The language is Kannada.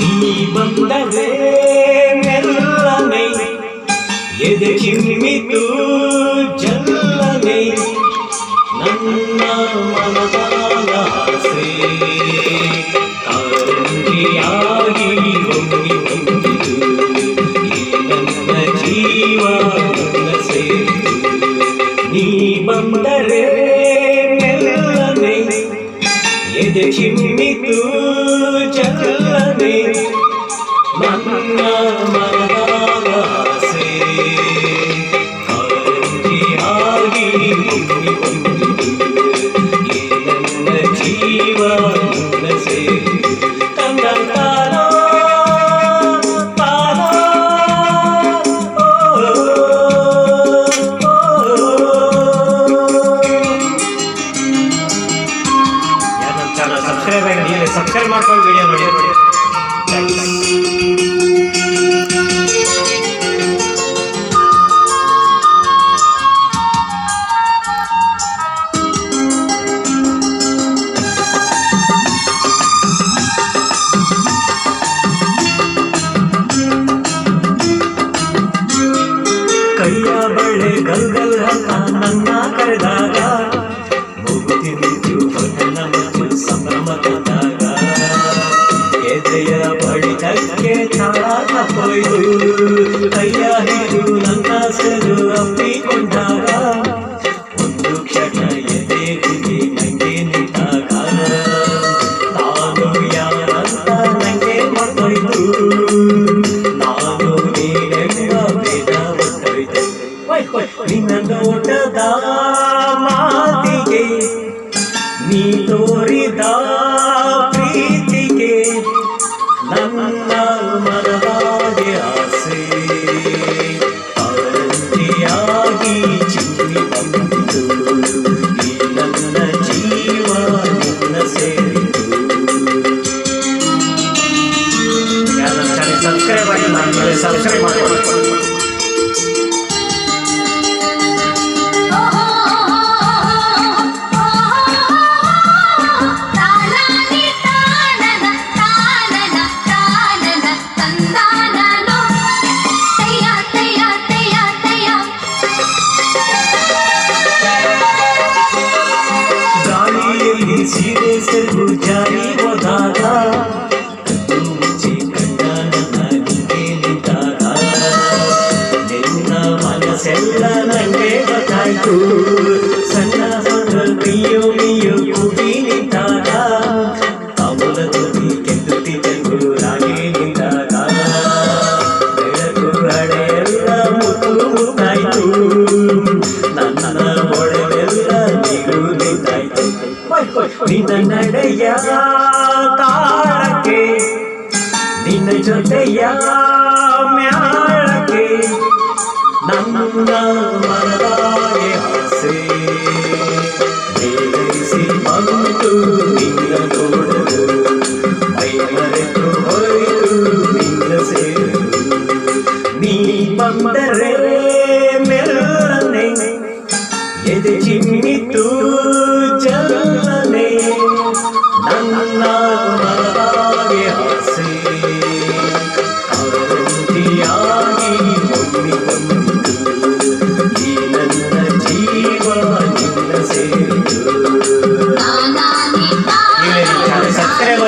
ನೀ ಬಂದರೆ ಮೆಲ್ಲನೆ ಎದೆ ಚಿಮ್ಮಿತು ಜಲ್ಲನೆ ನನ್ನ ಮನದಾದ ಆಸೆ ಕಾರಂಜಿಯಾಗಿ ಹೊಮ್ಮಿ ಬಂದಿತು ಈ ನನ್ನ ಜೀವ ನನ್ನ ಸೇರಿತು ನೀ ಬಂದರೆ ಮೆಲ್ಲನೆ ಎದೆ ಚಿಮ್ಮಿತು ಜಲ್ಲನೆ ನನ್ನ ಮನದಾದ ಆಸೆ ಕಾರಂಜಿಯಾಗಿ ಹೊಮ್ಮಿ ಬಂದಿತು ಈ ನನ್ನ ಜೀವ ನನ್ನ ಸೇರಿತು ಕಂದತಾನೋ ತಾನೋ ಸಬ್ಸ್ಕ್ರೈಬ್ ಆಗಿ ಸಬ್ಸ್ಕ್ರೈಬ್ ಮಾಡ್ಕೊಂಡು ವಿಡಿಯೋ ನೋಡಿ ಕೈಯ ಬಳೆ ಗಲ್ಗಲ್ ನನ್ನ ಕರೆದಾಗ ಹೋಗುತ್ತಿದ್ದು ಹೊನ್ನ ಮತ್ತು ಸಂಭ್ರಮ ತಂದಾಗ ಎದೆಯ ಬಡಿತಕ್ಕೆ ತಾಳ ತಪ್ಪೊಯ್ದು ಕೈಯ ಹಿಡಿದು ನನ್ನ ಸೆರು ಅಪ್ಪಿಕೊಂಡಾಗ ಒಂದು ಕ್ಷಣ ಎದೆ ಹುಡಿ ನಂಗೆ ನಿಂತಾಗ ನಾನು ಯಾರಂತ ನಂಗೆ ಮರ್ತೊಯ್ತು ನಾನು ನೀನೆಂಬ ಭೇದ ಹೊತ್ತೊಯ್ತು ನಿನ್ನ ನೋಟದ ಮಾತಿಗೆ ನೀ ತೋರಿದ ಪ್ರೀತಿಗೆ ನನ್ನ ಮನದಾಗೆ ಆಸೆ ಕಾರಂಜಿಯಾಗಿ ಚಿಮ್ಮಿ ಬಂದಿತು ಈ ನನ್ನ ಜೀವ ನಿನ್ನ ಸೇರಿತು ಸಬ್ಸ್ಕ್ರೈಬ್ ಆಗಿ ಮಾಡಿ ಸಬ್ಸ್ಕ್ರೈಬ್ ಮಾಡಿ ಸೀರೆ ಸೆರಗು ಜಾರಿ ಹೋದಾಗ ಕದ್ದು ಮುಚ್ಚಿ ಕಂಡ ನನ್ನ ನಿಂಗೆ ನಿಂತಾಗ ನಿನ್ನ ಮನಸ್ಸೆಲ್ಲ ನಂಗೆ ಗೊತ್ತಾಯ್ತು ಸಣ್ಣ ಸಣ್ಣ ಮಿಯೋ ಕೂಗಿ ನಿಂತಾಗ ಕಮಲ ಧ್ವನಿ ಕೆತ್ತುತ್ತಿದ್ದೆಂದು ರಾಗಿ ನಿಂತಾಗ ಬೆಳಕು ಹಳೆಯೆಲ್ಲ ಮುತ್ತು ಮುತ್ತಾಯ್ತು ನನ್ನ ಒಳಗೆಲ್ಲ ನೀರು ನಿಂತಾಯ್ತು ನಿನ್ನ ನಡೆಯ ತಾಳಕ್ಕೆ ನಿನ್ನ ಜೊತೆಯ ಮ್ಯಾಳಕ್ಕೆ ನನ್ನ ಮನದಾಗೆ ಆಸೆ ಬೇಯಿಸಿ ಬಂತು ನಿನ್ನ ನೋಡಲು ಮೈ ಮರೆತು ಹೋಯಿತು ನಿನ್ನ ಸೇರಲು ನೀ ಬಂದರೆ ಮೆಲ್ಲನೆ ಎದೆ ಚಿಮ್ಮಿತು ಜಲ್ಲನೆ ನನ್ನ ಮನದಾಗೆ ಆಸೆ ಕಾರಂಜಿಯಾಗಿ ಹೊಮ್ಮಿ ಬಂದಿತು ಈ ನನ್ನ ಜೀವ ನಿನ್ನ ಸೇರಿತು ಸಬ್ಸ್ಕ್ರೈಬ್